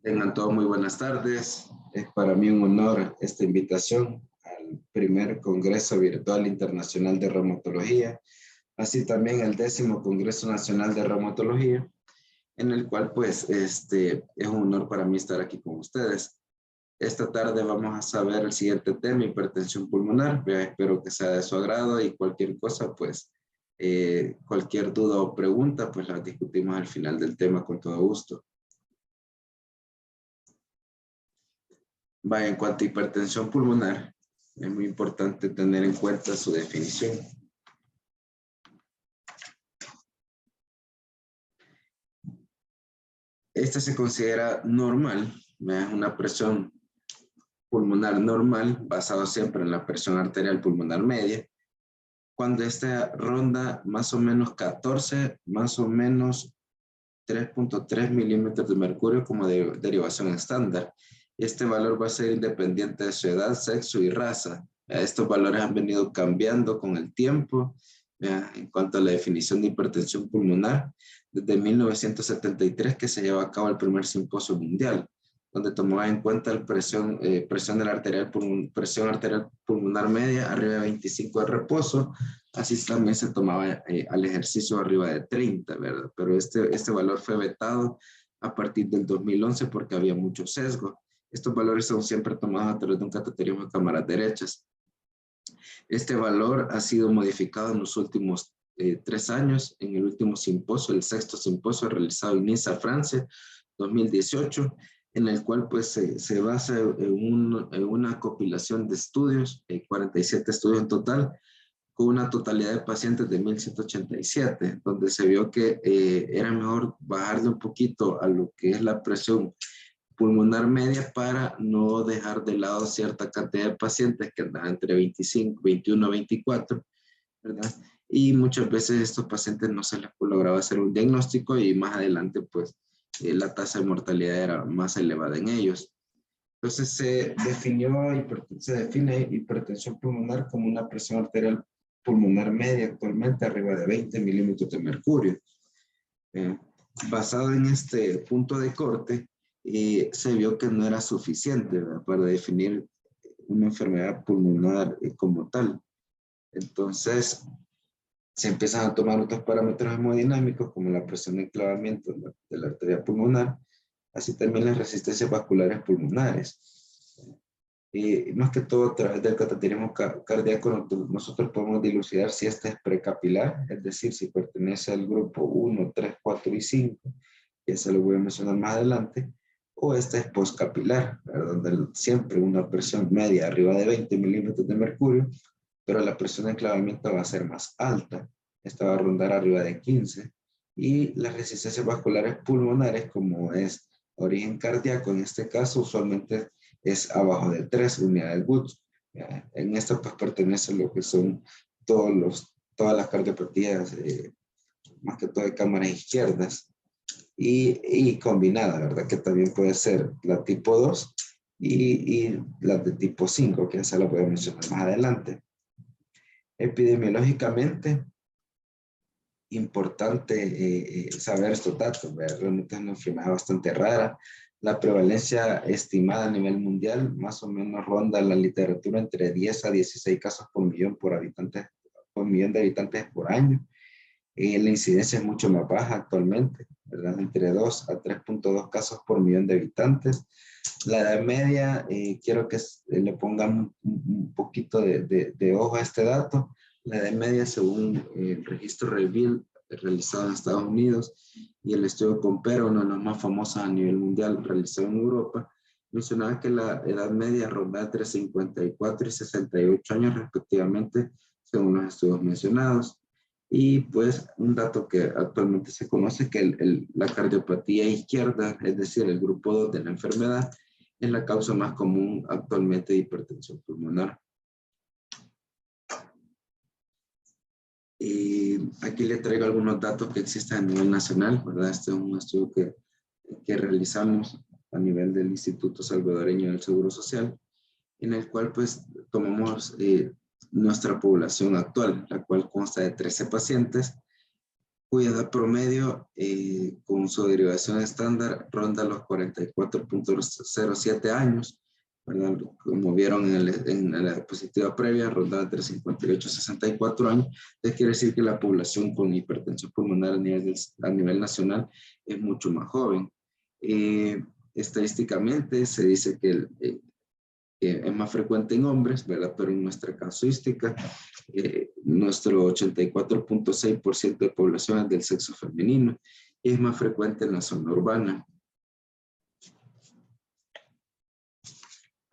Tengan todos muy buenas tardes. Es para mí un honor esta invitación al primer Congreso Virtual Internacional de Reumatología, así también el 10º Congreso Nacional de Reumatología, en el cual pues es un honor para mí estar aquí con ustedes. Esta tarde vamos a saber el siguiente tema, hipertensión pulmonar. Espero que sea de su agrado y cualquier cosa, pues cualquier duda o pregunta, pues la discutimos al final del tema con todo gusto. Vaya, en cuanto a hipertensión pulmonar, es muy importante tener en cuenta su definición. Esta se considera normal, es una presión pulmonar normal, basado siempre en la presión arterial pulmonar media, cuando esta ronda más o menos 14, más o menos 3.3 milímetros de mercurio como derivación estándar. Este valor va a ser independiente de su edad, sexo y raza. Estos valores han venido cambiando con el tiempo en cuanto a la definición de hipertensión pulmonar desde 1973 que se llevó a cabo el primer simposio mundial, donde tomaba en cuenta la presión arterial pulmonar media arriba de 25 de reposo. Así también se tomaba al ejercicio arriba de 30, ¿verdad? Pero este valor fue vetado a partir del 2011 porque había mucho sesgo. Estos valores son siempre tomados a través de un cateterismo de cámaras derechas. Este valor ha sido modificado en los últimos 3 años, en el último simposio, el 6º simposio realizado en Niza, Francia, 2018, en el cual pues se basa en una compilación de estudios, 47 estudios en total, con una totalidad de pacientes de 1,187, donde se vio que era mejor bajarle un poquito a lo que es la presión pulmonar media para no dejar de lado cierta cantidad de pacientes que andaban entre 25, 21, 24, ¿verdad? Y muchas veces estos pacientes no se les lograba hacer un diagnóstico y más adelante pues la tasa de mortalidad era más elevada en ellos. Entonces se define hipertensión pulmonar como una presión arterial pulmonar media actualmente arriba de 20 milímetros de mercurio. Basado en este punto de corte, se vio que no era suficiente, ¿verdad?, para definir una enfermedad pulmonar como tal. Entonces, se empiezan a tomar otros parámetros hemodinámicos como la presión de enclavamiento de la arteria pulmonar, así también las resistencias vasculares pulmonares. Más que todo a través del cateterismo cardíaco nosotros podemos dilucidar si este es precapilar, es decir, si pertenece al grupo 1, 3, 4 y 5, que se lo voy a mencionar más adelante, o este es postcapilar, donde siempre una presión media arriba de 20 milímetros de mercurio, pero la presión de enclavamiento va a ser más alta, esta va a rondar arriba de 15, y las resistencias vasculares pulmonares, como es origen cardíaco, en este caso usualmente es abajo de 3 unidades Wood. En esto pues pertenece lo que son todas las cardiopatías, más que todo de cámaras izquierdas y combinada, ¿verdad? Que también puede ser la tipo 2 y la de tipo 5, que esa la voy a mencionar más adelante. Epidemiológicamente, importante saber estos datos, ¿verdad? Realmente es una enfermedad bastante rara. La prevalencia estimada a nivel mundial más o menos ronda la literatura entre 10 a 16 casos por millón de habitantes por año. La incidencia es mucho más baja actualmente, ¿verdad? Entre 2 a 3.2 casos por millón de habitantes. La edad media, quiero que le pongan un poquito de ojo a este dato. La edad media, según el registro Reville realizado en Estados Unidos y el estudio Compera, uno de los más famosos a nivel mundial realizado en Europa, mencionaba que la edad media rondaba entre 54 y 68 años respectivamente, según los estudios mencionados. Y pues un dato que actualmente se conoce que la cardiopatía izquierda, es decir, el grupo 2 de la enfermedad, es la causa más común actualmente de hipertensión pulmonar. Y aquí le traigo algunos datos que existen a nivel nacional, ¿verdad? Este es un estudio que realizamos a nivel del Instituto Salvadoreño del Seguro Social, en el cual pues tomamos nuestra población actual, la cual consta de 13 pacientes, cuya edad promedio con su derivación estándar ronda los 44.07 años, ¿verdad? Como vieron en la diapositiva previa, ronda entre 58 y 64 años. Entonces quiere decir que la población con hipertensión pulmonar a nivel nacional es mucho más joven. Estadísticamente se dice que es más frecuente en hombres, ¿verdad? Pero en nuestra casuística, nuestro 84.6% de población es del sexo femenino y es más frecuente en la zona urbana.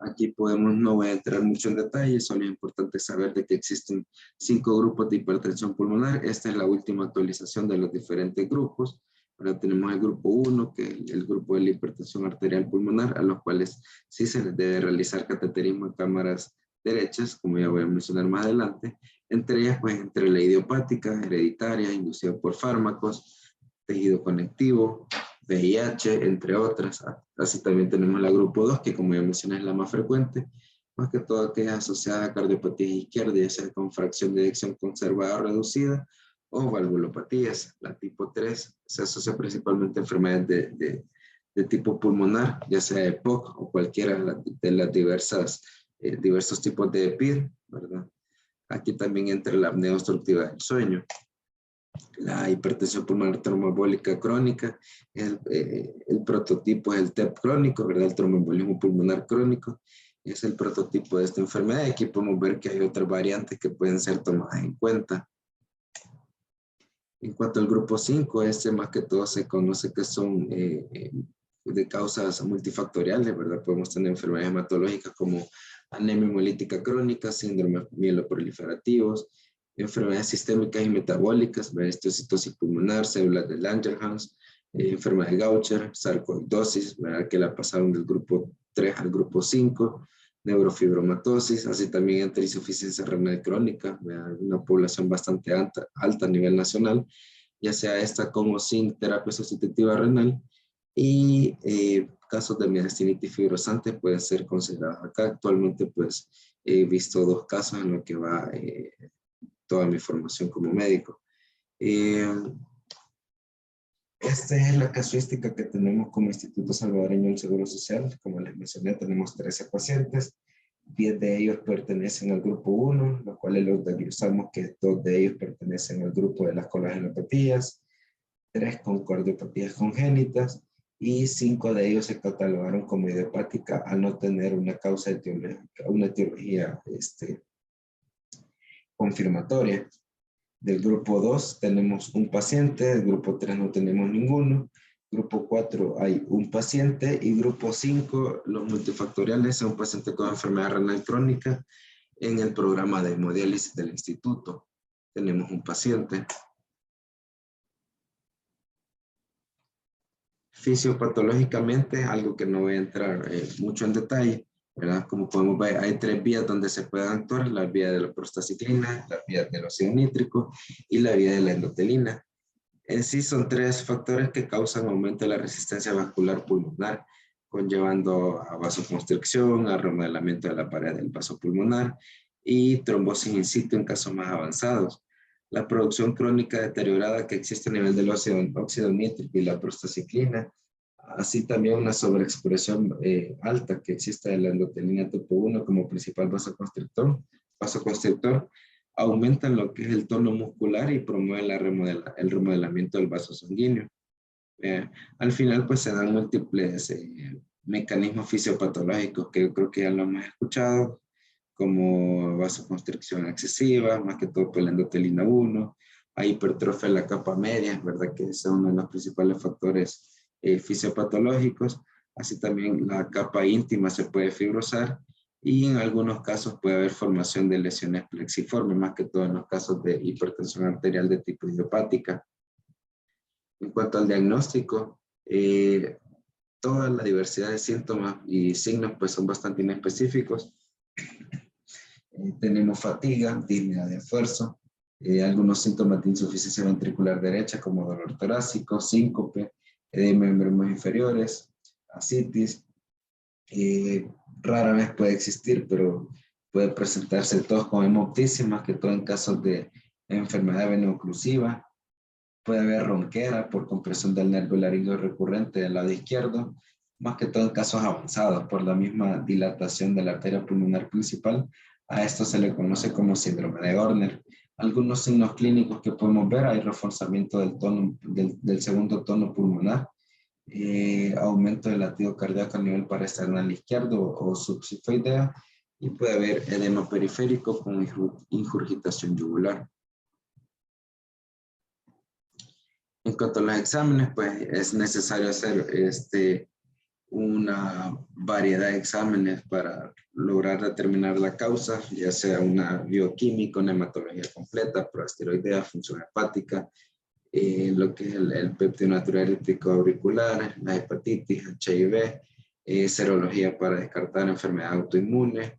Aquí no voy a entrar mucho en detalle, solo es importante saber de que existen 5 grupos de hipertensión pulmonar. Esta es la última actualización de los diferentes grupos. Ahora tenemos el grupo 1, que es el grupo de la hipertensión arterial pulmonar, a los cuales sí se les debe realizar cateterismo en cámaras derechas, como ya voy a mencionar más adelante. Entre ellas, pues, entre la idiopática, hereditaria, inducida por fármacos, tejido conectivo, VIH, entre otras. Así también tenemos la grupo 2, que como ya mencioné es la más frecuente, más que todo aquella asociada a cardiopatía izquierda, ya sea con fracción de eyección conservada o reducida, o valvulopatías. La tipo 3 se asocia principalmente a enfermedades de tipo pulmonar, ya sea EPOC o cualquiera de las diversos tipos de EPID, ¿verdad? Aquí también entra la apnea obstructiva del sueño. La hipertensión pulmonar tromboembólica crónica, el prototipo es el TEP crónico, ¿verdad? El tromboembolismo pulmonar crónico es el prototipo de esta enfermedad. Aquí podemos ver que hay otras variantes que pueden ser tomadas en cuenta. En cuanto al grupo 5, este más que todo se conoce que son de causas multifactoriales, ¿verdad? Podemos tener enfermedades hematológicas como anemia hemolítica crónica, síndromes mieloproliferativos, enfermedades sistémicas y metabólicas, esteatocitosis pulmonar, células de Langerhans, enfermedad de Gaucher, sarcoidosis, ¿verdad? Que la pasaron del grupo 3 al grupo 5, neurofibromatosis, así también entre insuficiencia renal crónica, ¿verdad? Una población bastante alta a nivel nacional, ya sea esta como sin terapia sustitutiva renal, y casos de miastenitis fibrosante pueden ser considerados acá. Actualmente pues he visto 2 casos en los que va toda mi formación como médico. Esta es la casuística que tenemos como Instituto Salvadoreño del Seguro Social. Como les mencioné, tenemos 13 pacientes. 10 de ellos pertenecen al grupo 1, los cuales los desglosamos que 2 de ellos pertenecen al grupo de las colagenopatías, 3 con cardiopatías congénitas y 5 de ellos se catalogaron como idiopática al no tener una causa etiológica, una etiología confirmatoria. Del grupo 2 tenemos un paciente, del grupo 3 no tenemos ninguno, grupo 4 hay un paciente y grupo 5, los multifactoriales, son un paciente con enfermedad renal crónica. En el programa de hemodiálisis del instituto tenemos un paciente. Fisiopatológicamente, algo que no voy a entrar mucho en detalle, ¿verdad? Como podemos ver, hay 3 vías donde se pueden actuar: la vía de la prostaciclina, la vía del óxido nítrico y la vía de la endotelina. En sí son 3 factores que causan aumento de la resistencia vascular pulmonar, conllevando a vasoconstricción, a remodelamiento de la pared del vaso pulmonar y trombosis in situ en casos más avanzados. La producción crónica deteriorada que existe a nivel del óxido nítrico y la prostaciclina, así también una sobreexpresión alta que existe de la endotelina tipo 1 como principal vasoconstrictor, aumentan lo que es el tono muscular y promueven el remodelamiento del vaso sanguíneo. Al final, pues se dan múltiples mecanismos fisiopatológicos que yo creo que ya lo hemos escuchado, como vasoconstricción excesiva, más que todo por la endotelina 1, hay hipertrofia en la capa media, ¿verdad? Que es uno de los principales factores fisiopatológicos. Así también la capa íntima se puede fibrosar y en algunos casos puede haber formación de lesiones plexiformes, más que todo en los casos de hipertensión arterial de tipo idiopática. En cuanto al diagnóstico, toda la diversidad de síntomas y signos pues son bastante inespecíficos. Tenemos fatiga, disnea de esfuerzo, algunos síntomas de insuficiencia ventricular derecha como dolor torácico, síncope, edema en miembros inferiores, ascitis. Rara vez puede existir, pero puede presentarse tos con hemoptisis, más que todo en casos de enfermedad veno-oclusiva. Puede haber ronquera por compresión del nervio laringio recurrente del lado izquierdo, más que todo en casos avanzados por la misma dilatación de la arteria pulmonar principal. A esto se le conoce como síndrome de Horner. Algunos signos clínicos que podemos ver: hay reforzamiento del tono, del segundo tono pulmonar, aumento del latido cardíaco a nivel parasternal izquierdo o subsifoidea, y puede haber edema periférico con ingurgitación yugular. En cuanto a los exámenes, pues es necesario hacer una variedad de exámenes para lograr determinar la causa, ya sea una bioquímica, una hematología completa, prueba esteroidea, función hepática, lo que es el péptido natriurético auricular, la hepatitis, HIV, serología para descartar enfermedad autoinmune,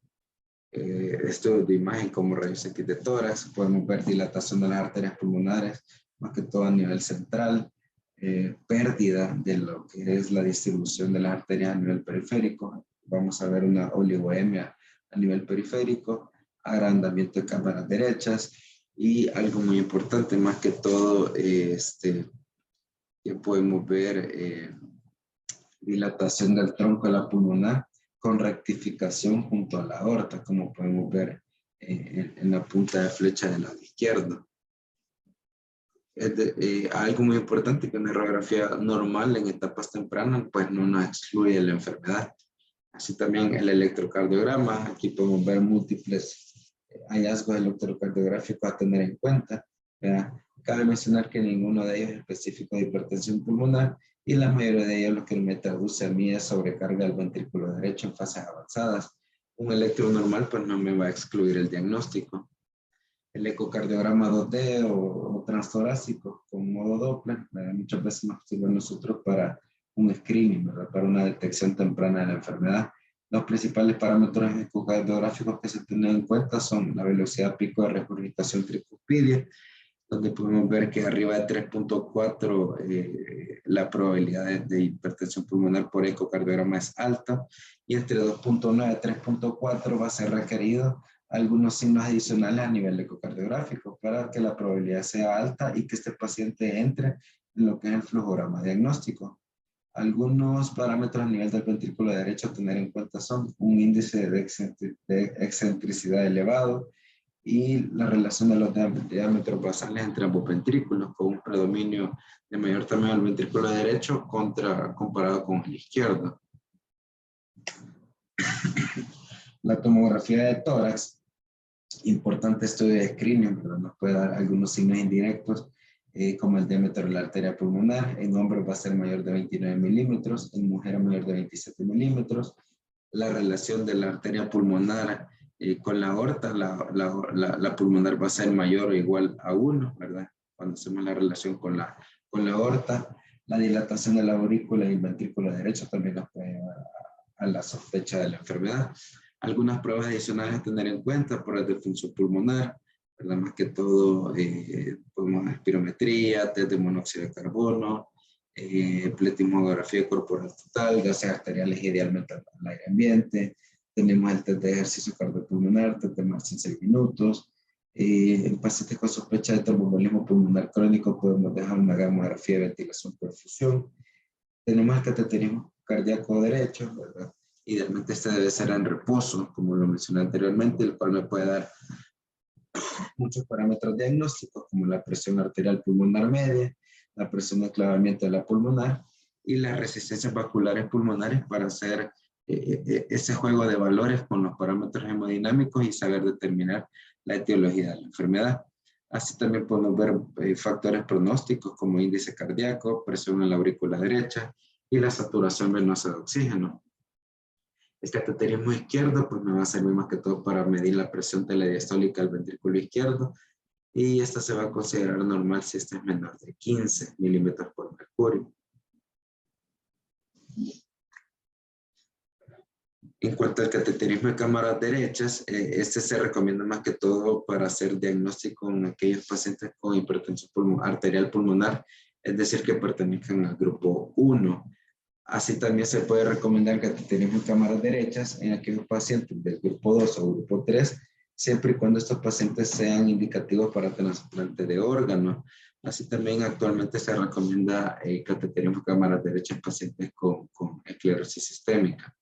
estudios de imagen como rayos X de tórax. Podemos ver dilatación de las arterias pulmonares, más que todo a nivel central, pérdida de lo que es la distribución de las arterias a nivel periférico. Vamos a ver una oligoemia a nivel periférico, agrandamiento de cámaras derechas, y algo muy importante, más que todo, que podemos ver dilatación del tronco de la pulmonar con rectificación junto a la aorta, como podemos ver en la punta de flecha del lado izquierdo. Algo muy importante, que una radiografía normal en etapas tempranas pues no nos excluye la enfermedad. Así también el electrocardiograma. Aquí podemos ver múltiples hallazgos electrocardiográficos a tener en cuenta. Cabe mencionar que ninguno de ellos es específico de hipertensión pulmonar, y la mayoría de ellos lo que me traduce a mí es sobrecarga del ventrículo derecho en fases avanzadas. Un electro normal pues no me va a excluir el diagnóstico. El ecocardiograma 2D o transtorácico con modo Doppler, muchas veces nos sirve a nosotros para un screening, ¿verdad? Para una detección temprana de la enfermedad. Los principales parámetros ecocardiográficos que se tienen en cuenta son la velocidad pico de regurgitación tricuspidia, donde podemos ver que arriba de 3.4 la probabilidad de hipertensión pulmonar por ecocardiograma es alta, y entre 2.9 y 3.4 va a ser requerido algunos signos adicionales a nivel ecocardiográfico para que la probabilidad sea alta y que este paciente entre en lo que es el flujograma diagnóstico. Algunos parámetros a nivel del ventrículo derecho a tener en cuenta son un índice de excentricidad elevado y la relación de los diámetros basales entre ambos ventrículos, con un predominio de mayor tamaño del ventrículo derecho comparado con el izquierdo. La tomografía de tórax, importante estudio de screening, pero nos puede dar algunos signos indirectos, como el diámetro de la arteria pulmonar. En hombres va a ser mayor de 29 milímetros, en mujeres mayor de 27 milímetros. La relación de la arteria pulmonar con la aorta, la pulmonar va a ser mayor o igual a 1, ¿verdad? Cuando hacemos la relación con la aorta. La dilatación de la aurícula y el ventrículo derecho también nos puede llevar a la sospecha de la enfermedad. Algunas pruebas adicionales a tener en cuenta: pruebas de función pulmonar, ¿verdad? Más que todo, podemos espirometría, test de monóxido de carbono, pletismografía corporal total, gases arteriales idealmente al aire ambiente. Tenemos el test de ejercicio cardiopulmonar, test de marcha en 6 minutos. En pacientes con sospecha de tromboembolismo pulmonar crónico podemos dejar una gamografía de ventilación perfusión. Tenemos el cateterismo cardíaco derecho, ¿verdad? Idealmente este debe ser en reposo, como lo mencioné anteriormente, el cual me puede dar muchos parámetros diagnósticos, como la presión arterial pulmonar media, la presión de clavamiento de la pulmonar y las resistencias vasculares pulmonares, para hacer ese juego de valores con los parámetros hemodinámicos y saber determinar la etiología de la enfermedad. Así también podemos ver factores pronósticos como índice cardíaco, presión en la aurícula derecha y la saturación venosa de oxígeno. El cateterismo izquierdo pues me va a servir más que todo para medir la presión telediastólica del ventrículo izquierdo, y esta se va a considerar normal si esta es menor de 15 milímetros por mercurio. En cuanto al cateterismo de cámaras derechas, este se recomienda más que todo para hacer diagnóstico en aquellos pacientes con hipertensión arterial pulmonar, es decir, que pertenezcan al grupo 1. Así también se puede recomendar cateterismo de cámaras derechas en aquellos pacientes del grupo 2 o grupo 3, siempre y cuando estos pacientes sean indicativos para trasplante de órganos, Así también actualmente se recomienda cateterismo de cámara derecha en pacientes con esclerosis sistémica.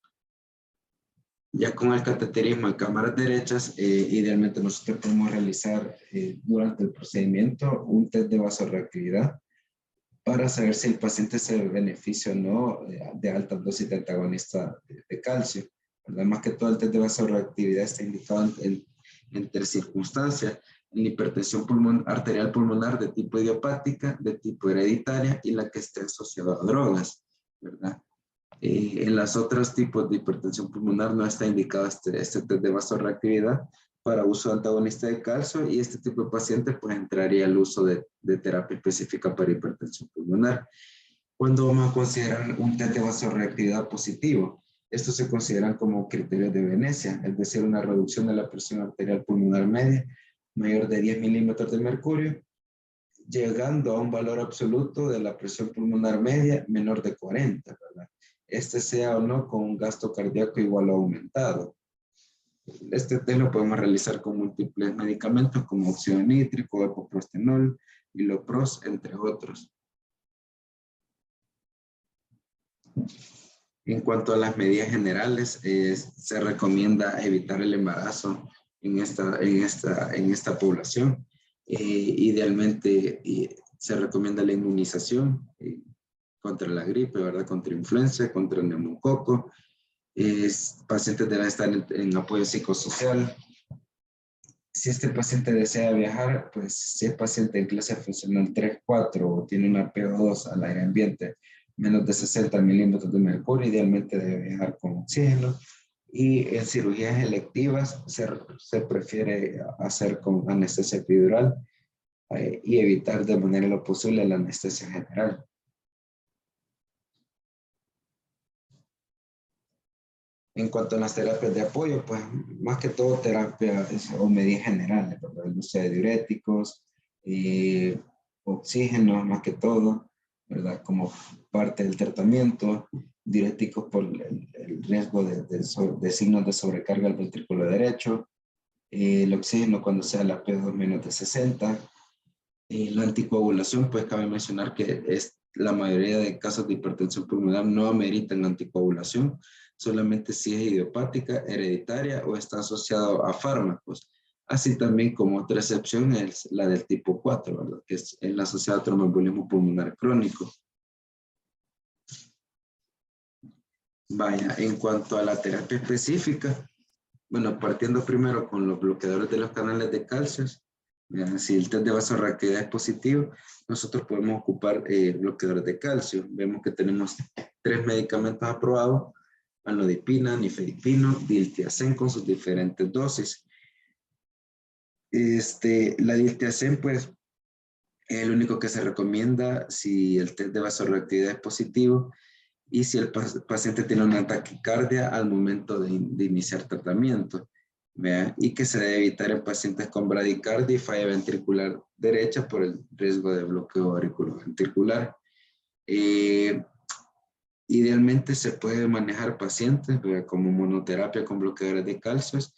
Ya con el cateterismo en cámaras derechas, idealmente nosotros podemos realizar durante el procedimiento un test de vasorreactividad para saber si el paciente se beneficia o no de altas dosis de antagonista de calcio. Además que todo el test de vasorreactividad está indicado en tres circunstancias: en la hipertensión arterial pulmonar de tipo idiopática, de tipo hereditaria y la que esté asociada a drogas, ¿verdad? En los otros tipos de hipertensión pulmonar no está indicado este test de vasorreactividad para uso de antagonista de calcio, y este tipo de paciente pues entraría al uso de terapia específica para hipertensión pulmonar. ¿Cuándo vamos a considerar un test de vasorreactividad positivo? Estos se consideran como criterios de Venecia, es decir, una reducción de la presión arterial pulmonar media mayor de 10 milímetros de mercurio, llegando a un valor absoluto de la presión pulmonar media menor de 40, ¿verdad? Este sea o no con un gasto cardíaco igual o aumentado. Este test lo podemos realizar con múltiples medicamentos como óxido nítrico, epoprostenol, ilopros, entre otros. En cuanto a las medidas generales, se recomienda evitar el embarazo en esta población. Idealmente se recomienda la inmunización contra la gripe, ¿verdad? Contra influenza, contra el neumococo. Pacientes deben estar en apoyo psicosocial. Si este paciente desea viajar, pues si es paciente en clase funcional 3-4 o tiene una PO2 al aire ambiente menos de 60 milímetros de mercurio, idealmente debe viajar con oxígeno. Y en cirugías electivas se prefiere hacer con anestesia epidural y evitar de manera lo posible la anestesia general. En cuanto a las terapias de apoyo, pues más que todo terapias o medidas generales, ¿verdad? El uso de diuréticos, oxígeno más que todo, ¿verdad? Como parte del tratamiento, diuréticos por el riesgo de signos de sobrecarga al ventrículo derecho, el oxígeno cuando sea la P2 menos de 60, la anticoagulación, pues cabe mencionar que la mayoría de casos de hipertensión pulmonar no ameritan anticoagulación, solamente si es idiopática, hereditaria o está asociado a fármacos. Así también como otra excepción es la del tipo 4, ¿verdad? Que es la asociada a tromboembolismo pulmonar crónico. Vaya, en cuanto a la terapia específica, bueno, partiendo primero con los bloqueadores de los canales de calcio, si el test de vasorreactividad es positivo, nosotros podemos ocupar bloqueadores de calcio. Vemos que tenemos 3 medicamentos aprobados: amlodipina, nifedipino, diltiazem con sus diferentes dosis. La diltiazem, pues, es el único que se recomienda si el test de vasorreactividad es positivo y si el paciente tiene una taquicardia al momento de iniciar tratamiento, ¿vea? Y que se debe evitar en pacientes con bradicardia y falla ventricular derecha por el riesgo de bloqueo auriculoventricular. Idealmente se puede manejar pacientes, ¿verdad?, como monoterapia con bloqueadores de calcios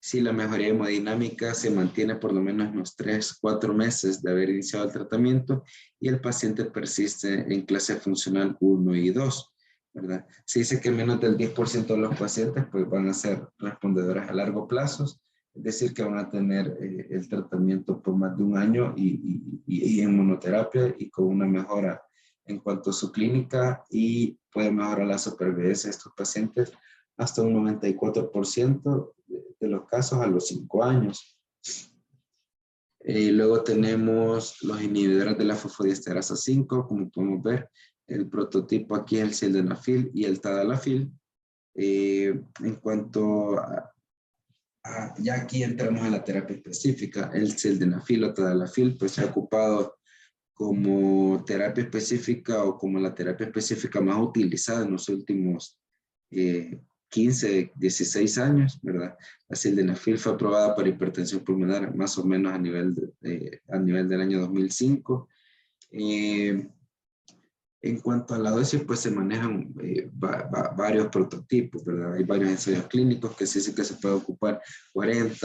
si la mejoría hemodinámica se mantiene por lo menos unos 3-4 meses de haber iniciado el tratamiento y el paciente persiste en clase funcional 1 y 2, ¿verdad? Se dice que menos del 10% de los pacientes pues, van a ser respondedores a largo plazo, es decir, que van a tener el tratamiento por más de un año y en monoterapia y con una mejora en cuanto a su clínica, y puede mejorar la supervivencia de estos pacientes hasta un 94% de los casos a los 5 años. Luego tenemos los inhibidores de la fosfodiesterasa 5, como podemos ver, el prototipo aquí es el sildenafil y el tadalafil. En cuanto ya aquí entramos en la terapia específica, el sildenafil o tadalafil pues se ha ocupado como terapia específica o como la terapia específica más utilizada en los últimos 15, 16 años, ¿verdad? La sildenafil fue aprobada para hipertensión pulmonar más o menos a nivel del año 2005. En cuanto a la dosis, pues se manejan varios prototipos, ¿verdad? Hay varios ensayos clínicos que se dice que se puede ocupar 20,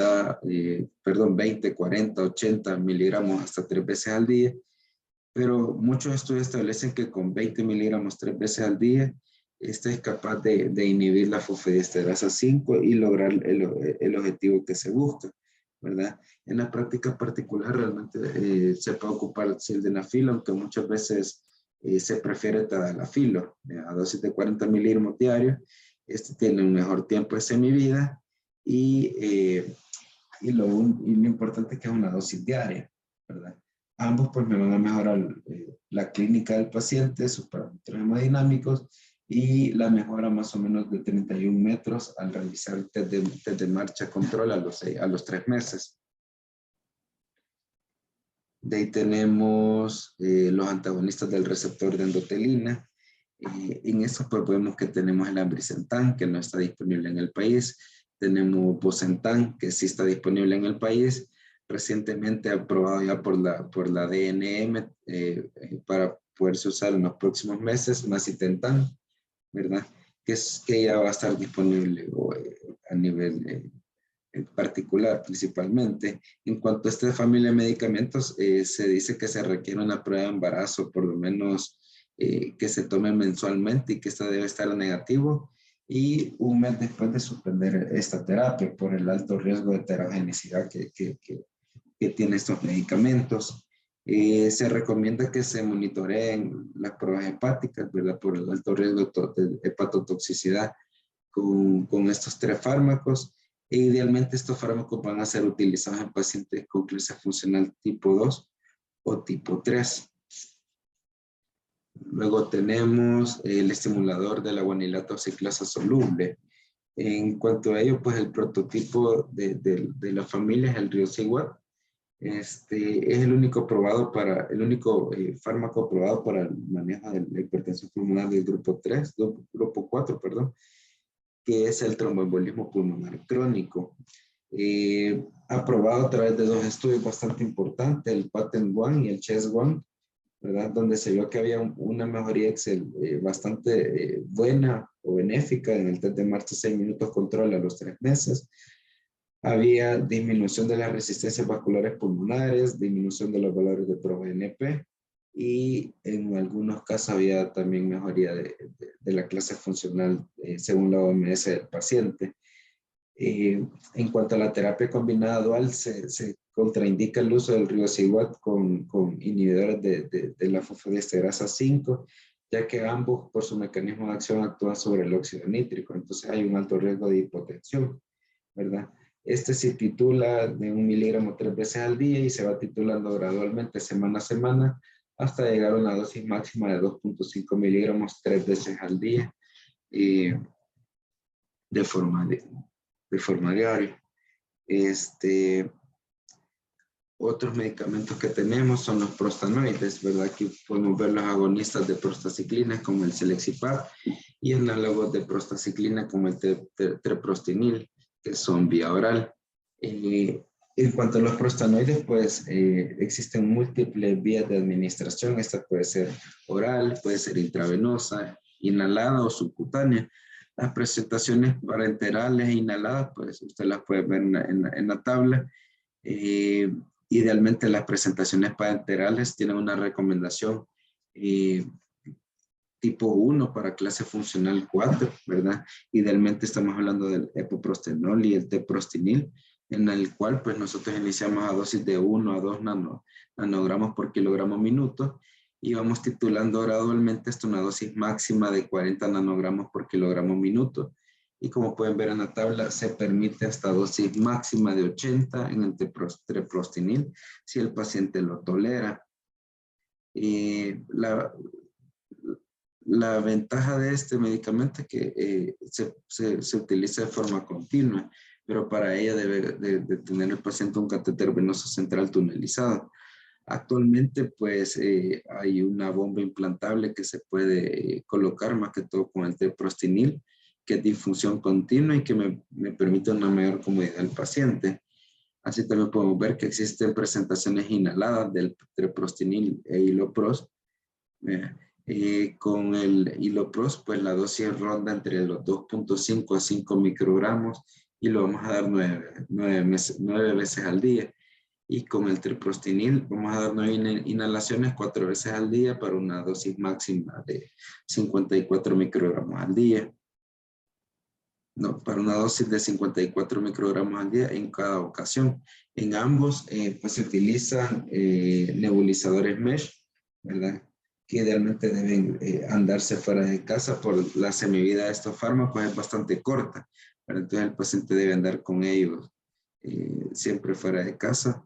40, 80 miligramos hasta 3 veces al día. pero muchos estudios establecen que con 20 miligramos 3 veces al día, este es capaz de inhibir la fosfodiesterasa 5 y lograr el objetivo que se busca, ¿verdad? En la práctica particular realmente se puede ocupar sildenafil, aunque muchas veces se prefiere tadalafilo a dosis de 40 miligramos diarios. Este tiene un mejor tiempo de semivida y lo importante es que es una dosis diaria, ¿verdad? Ambos pues me van a mejorar la clínica del paciente, sus parámetros hemodinámicos y la mejora más o menos de 31 metros al realizar el test de marcha control a los 3 meses. De ahí tenemos los antagonistas del receptor de endotelina. En eso pues vemos que tenemos el ambrisentan, que no está disponible en el país. Tenemos bosentan, que sí está disponible en el país. Recientemente aprobado ya por la DNM para poderse usar en los próximos meses, macitentan, ¿verdad? Que ya va a estar disponible a nivel particular principalmente. En cuanto a esta familia de medicamentos, se dice que se requiere una prueba de embarazo, por lo menos que se tome mensualmente y que esta debe estar negativo y un mes después de suspender esta terapia por el alto riesgo de heterogenicidad que tiene estos medicamentos. Se recomienda que se monitoreen las pruebas hepáticas, ¿verdad? Por el alto riesgo de hepatotoxicidad con estos 3 fármacos. E idealmente estos fármacos van a ser utilizados en pacientes con crisis funcional tipo 2 o tipo 3. Luego tenemos el estimulador de la guanilato ciclasa soluble. En cuanto a ello, pues el prototipo de la familia es el Riociguat. Es el único fármaco aprobado para el manejo de la hipertensión pulmonar del grupo 3, grupo 4, perdón, que es el tromboembolismo pulmonar crónico. Aprobado a través de 2 estudios bastante importantes, el PATEN-1 y el CHES-1, ¿verdad? Donde se vio que había una mejoría bastante buena o benéfica en el test de marcha 6 minutos control a los 3 meses. Había disminución de las resistencias vasculares pulmonares, disminución de los valores de ProBNP y en algunos casos había también mejoría de la clase funcional según la OMS del paciente. En cuanto a la terapia combinada dual, se contraindica el uso del Riociguat con inhibidores de la fosfodiesterasa 5, ya que ambos por su mecanismo de acción actúan sobre el óxido nítrico, entonces hay un alto riesgo de hipotensión, ¿verdad? Este se titula de 1 miligramo 3 veces al día y se va titulando gradualmente semana a semana hasta llegar a una dosis máxima de 2.5 miligramos 3 veces al día de forma diaria. Otros medicamentos que tenemos son los prostanoides, ¿verdad? Aquí podemos ver los agonistas de prostaciclina como el Selexipag y análogos de prostaciclina como el treprostinil, que son vía oral. En cuanto a los prostanoides, pues existen múltiples vías de administración. Esta puede ser oral, puede ser intravenosa, inhalada o subcutánea. Las presentaciones parenterales e inhaladas, pues usted las puede ver en la tabla. Idealmente las presentaciones parenterales tienen una recomendación tipo 1 para clase funcional 4, ¿verdad? Idealmente estamos hablando del epoprostenol y el teprostinil, en el cual pues nosotros iniciamos a dosis de 1 a 2 nanogramos por kilogramo minuto y vamos titulando gradualmente hasta una dosis máxima de 40 nanogramos por kilogramo minuto. Y como pueden ver en la tabla, se permite hasta dosis máxima de 80 en el treprostinil si el paciente lo tolera. La ventaja de este medicamento es que se utiliza de forma continua, pero para ella debe de tener el paciente un catéter venoso central tunelizado. Actualmente, pues, hay una bomba implantable que se puede colocar más que todo con el teprostinil, que es de infusión continua y que me permite una mayor comodidad al paciente. Así también podemos ver que existen presentaciones inhaladas del treprostinil e hilopros. Con el hilopros, pues la dosis ronda entre los 2.5 a 5 microgramos y lo vamos a dar 9 veces al día. Y con el treprostinil vamos a dar 9 inhalaciones 4 veces al día para una dosis máxima de 54 microgramos al día. No, para una dosis de 54 microgramos al día en cada ocasión. En ambos, pues se utilizan nebulizadores mesh, ¿verdad? Que idealmente deben andarse fuera de casa por la semivida de estos fármacos es bastante corta, ¿verdad? Entonces el paciente debe andar con ellos siempre fuera de casa.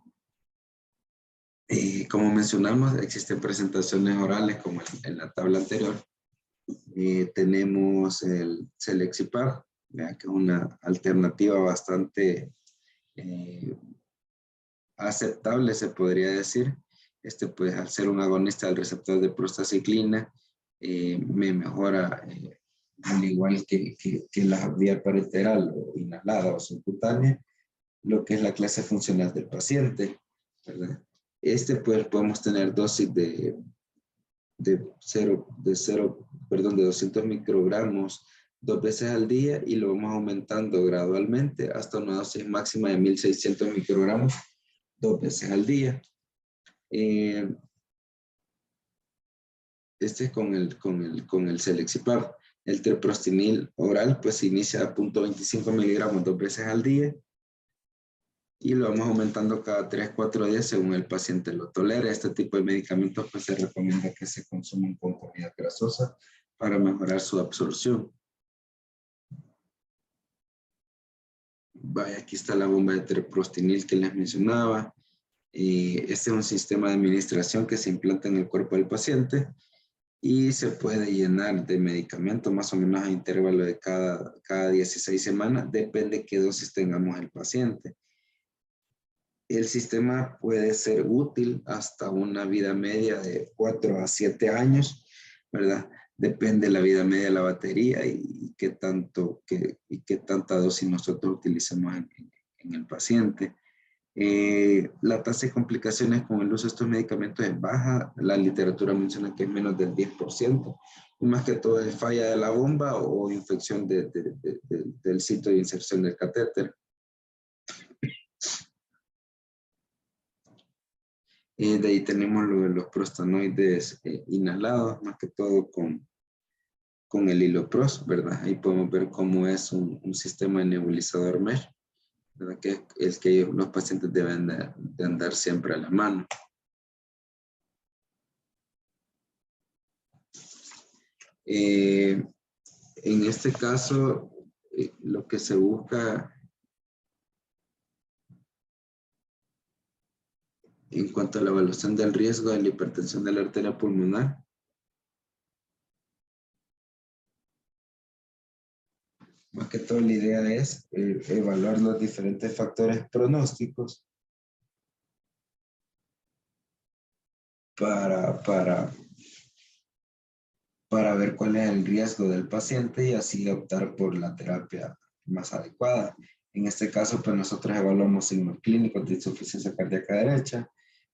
Como mencionamos, existen presentaciones orales como en la tabla anterior. Tenemos el Selexipag, que es una alternativa bastante aceptable, se podría decir. Pues, al ser un agonista del receptor de prostaciclina, me mejora, al igual que la vía parenteral o inhalada o subcutánea, lo que es la clase funcional del paciente, ¿verdad? Pues podemos tener dosis de 200 microgramos 2 veces al día y lo vamos aumentando gradualmente hasta una dosis máxima de 1600 microgramos 2 veces al día. Este es con el Selexipag. El treprostinil oral pues se inicia a 0.25 miligramos 2 veces al día y lo vamos aumentando cada 3-4 días según el paciente lo tolere. Este tipo de medicamentos pues se recomienda que se consuman con comida grasosa para mejorar su absorción. Vaya, aquí está la bomba de treprostinil que les mencionaba. Este es un sistema de administración que se implanta en el cuerpo del paciente y se puede llenar de medicamento más o menos a intervalo de cada 16 semanas, depende qué dosis tengamos el paciente. El sistema puede ser útil hasta una vida media de 4 a 7 años, ¿verdad? Depende de la vida media de la batería y qué tanta dosis nosotros utilicemos en el paciente. La tasa de complicaciones con el uso de estos medicamentos es baja. La literatura menciona que es menos del 10%. Y más que todo es falla de la bomba o infección del sitio de inserción del catéter. De ahí tenemos los prostanoides inhalados, más que todo con el Hilopros, ¿verdad? Ahí podemos ver cómo es un sistema de nebulizador mesh, ¿verdad? Que es que los pacientes deben de andar siempre a la mano. En este caso, lo que se busca en cuanto a la evaluación del riesgo de la hipertensión de la arteria pulmonar, más que todo la idea es evaluar los diferentes factores pronósticos para ver cuál es el riesgo del paciente y así optar por la terapia más adecuada. En este caso, pues nosotros evaluamos signos clínicos de insuficiencia cardíaca derecha,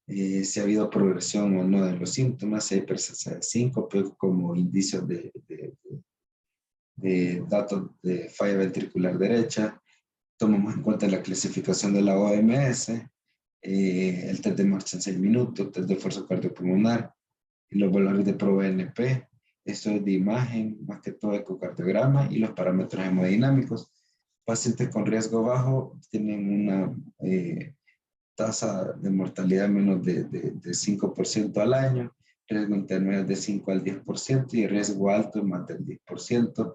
si ha habido progresión o no de los síntomas, si hay presencia de síncope como indicios de datos de falla ventricular derecha. Tomamos en cuenta la clasificación de la OMS, el test de marcha en 6 minutos, test de esfuerzo cardiopulmonar y los valores de ProBNP. Esto es de imagen, más que todo ecocardiograma y los parámetros hemodinámicos. Pacientes con riesgo bajo tienen una tasa de mortalidad menos de 5% al año, riesgo intermedio de 5 al 10% y riesgo alto más del 10%.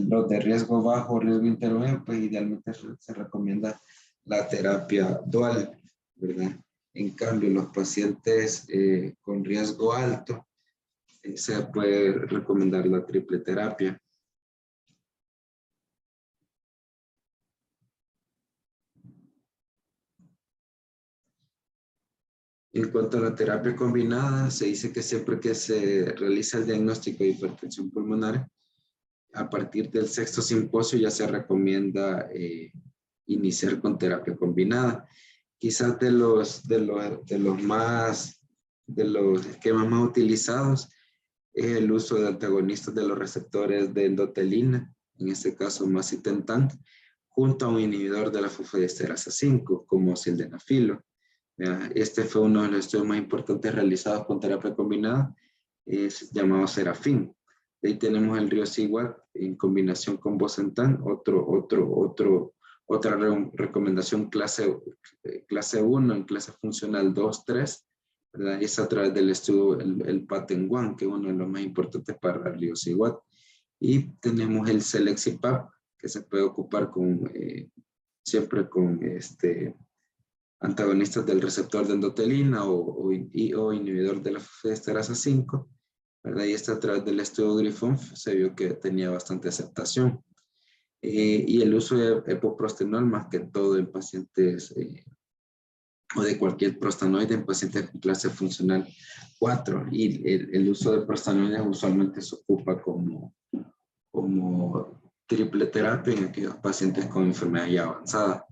Los de riesgo bajo, riesgo intermedio, pues idealmente se recomienda la terapia dual, ¿verdad? En cambio, los pacientes con riesgo alto, se puede recomendar la triple terapia. En cuanto a la terapia combinada, se dice que siempre que se realiza el diagnóstico de hipertensión pulmonar, a partir del 6º simposio ya se recomienda iniciar con terapia combinada. Quizás de los esquemas más utilizados es el uso de antagonistas de los receptores de endotelina, en este caso macitentan, junto a un inhibidor de la fosfodiesterasa 5, como sildenafilo. Este fue uno de los estudios más importantes realizados con terapia combinada, es llamado Serafín. De ahí tenemos el río Siguat en combinación con Bosentan, otra recomendación clase 1 en clase funcional 2, 3, ¿verdad? Es a través del estudio el Patenguan, que es uno de los más importantes para el río Siguat. Y tenemos el Selexipap, que se puede ocupar siempre con antagonistas del receptor de endotelina o inhibidor de la fosfodiesterasa 5, ¿verdad? Y a través del estudio Grifón se vio que tenía bastante aceptación. Y el uso de epoprostenol más que todo en pacientes o de cualquier prostanoide en pacientes con clase funcional 4. Y el uso de prostanoides usualmente se ocupa como triple terapia en aquellos pacientes con enfermedad ya avanzada.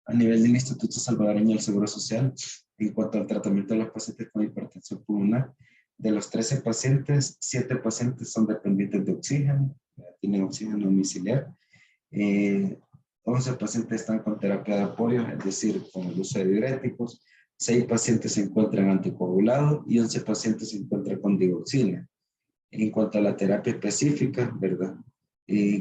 A nivel del Instituto Salvadoreño del Seguro Social, en cuanto al tratamiento de los pacientes con hipertensión pulmonar, de los 13 pacientes, 7 pacientes son dependientes de oxígeno, tienen oxígeno domiciliar. 11 pacientes están con terapia de apoyo, es decir, con el uso de diuréticos. 6 pacientes se encuentran anticoagulados y 11 pacientes se encuentran con digoxina. En cuanto a la terapia específica, ¿verdad?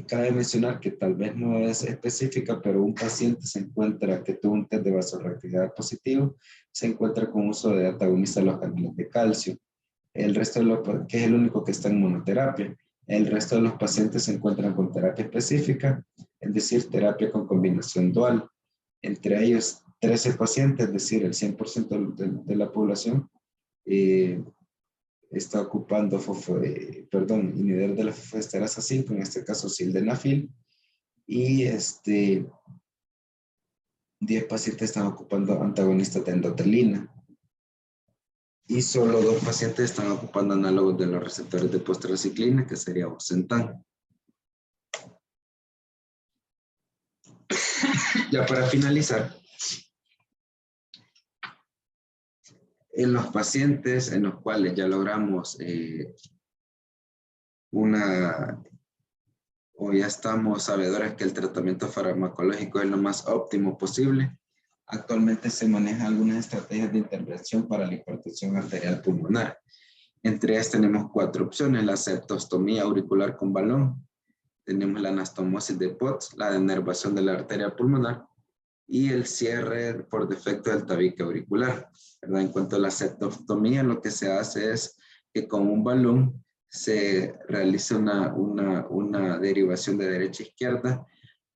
Cabe mencionar que tal vez no es específica, pero un paciente se encuentra que tuvo un test de vasorreactividad positivo, se encuentra con uso de antagonista de los canales de calcio. El resto de los, que es el único que está en monoterapia. El resto de los pacientes se encuentran con terapia específica, es decir, terapia con combinación dual. Entre ellos, 13 pacientes, es decir, el 100% de la población, está ocupando inhibidor de la fosfodiesterasa 5, en este caso sildenafil, y 10 pacientes están ocupando antagonistas de endotelina. Y solo 2 pacientes están ocupando análogos de los receptores de postraciclina, que sería Bosentan. Ya para finalizar, en los pacientes en los cuales ya logramos o ya estamos sabedores que el tratamiento farmacológico es lo más óptimo posible, actualmente se manejan algunas estrategias de intervención para la hipertensión arterial pulmonar. Entre ellas tenemos 4 opciones: la septostomía auricular con balón, tenemos la anastomosis de Potts, la denervación de la arteria pulmonar y el cierre por defecto del tabique auricular, ¿verdad? En cuanto a la septostomía, lo que se hace es que con un balón se realiza una derivación de derecha a izquierda,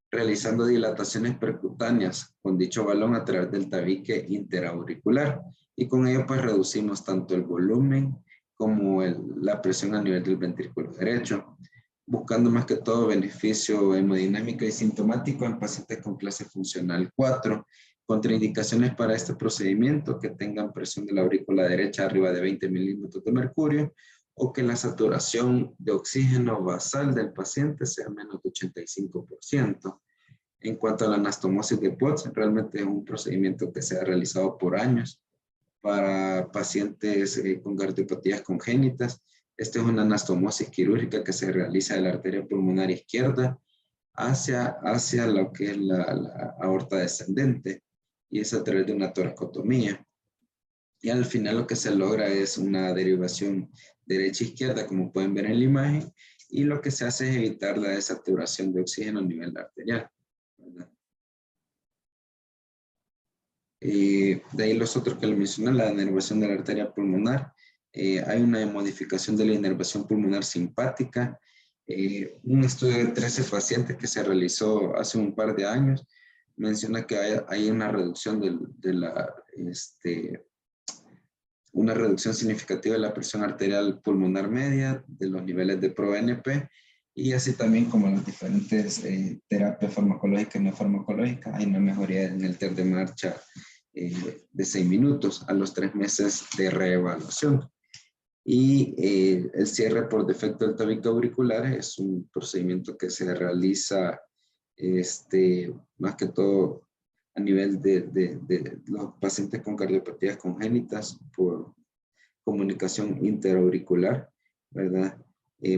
realizando dilataciones percutáneas con dicho balón a través del tabique interauricular, y con ello pues reducimos tanto el volumen como la presión a nivel del ventrículo derecho, buscando más que todo beneficio hemodinámico y sintomático en pacientes con clase funcional 4. Contraindicaciones para este procedimiento: que tengan presión de la aurícula derecha arriba de 20 milímetros de mercurio, o que la saturación de oxígeno basal del paciente sea menos de 85%. En cuanto a la anastomosis de Potts, realmente es un procedimiento que se ha realizado por años para pacientes con cardiopatías congénitas. Esta es una anastomosis quirúrgica que se realiza de la arteria pulmonar izquierda hacia lo que es la aorta descendente, y es a través de una toracotomía. Y al final lo que se logra es una derivación derecha-izquierda, como pueden ver en la imagen, y lo que se hace es evitar la desaturación de oxígeno a nivel arterial, ¿verdad? De ahí los otros que le mencioné, la denervación de la arteria pulmonar. Hay una modificación de la inervación pulmonar simpática. Un estudio de 13 pacientes que se realizó hace un par de años menciona que hay una reducción una reducción significativa de la presión arterial pulmonar media, de los niveles de ProNP, y así también como las diferentes terapias farmacológicas y no farmacológicas. Hay una mejoría en el test de marcha de 6 minutos a los 3 meses de reevaluación. Y el cierre por defecto del tabique auricular es un procedimiento que se realiza más que todo a nivel de los pacientes con cardiopatías congénitas por comunicación interauricular, ¿verdad?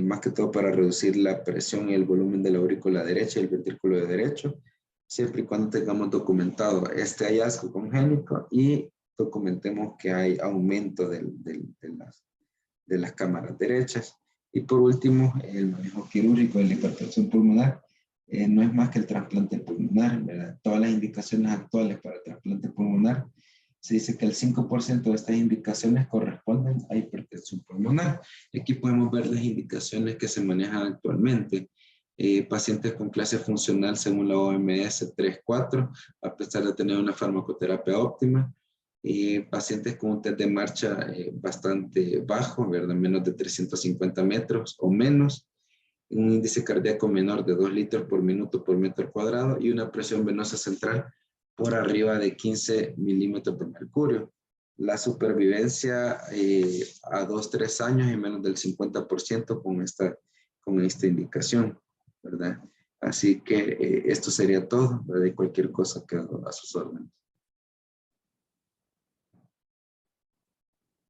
Más que todo para reducir la presión y el volumen de la aurícula derecha y el ventrículo derecho, siempre y cuando tengamos documentado este hallazgo congénito y documentemos que hay aumento de las cámaras derechas. Y por último, el manejo quirúrgico de la hipertensión pulmonar no es más que el trasplante pulmonar, ¿verdad? Todas las indicaciones actuales para el trasplante pulmonar, se dice que el 5% de estas indicaciones corresponden a hipertensión pulmonar. Aquí podemos ver las indicaciones que se manejan actualmente. Pacientes con clase funcional según la OMS 3-4, a pesar de tener una farmacoterapia óptima. Pacientes con un test de marcha bastante bajo, ¿verdad? Menos de 350 metros o menos, un índice cardíaco menor de 2 litros por minuto por metro cuadrado y una presión venosa central por arriba de 15 milímetros de mercurio. La supervivencia a 2-3 años y menos del 50% con esta indicación, ¿verdad? Así que esto sería todo, ¿verdad? Y cualquier cosa quedo a sus órdenes.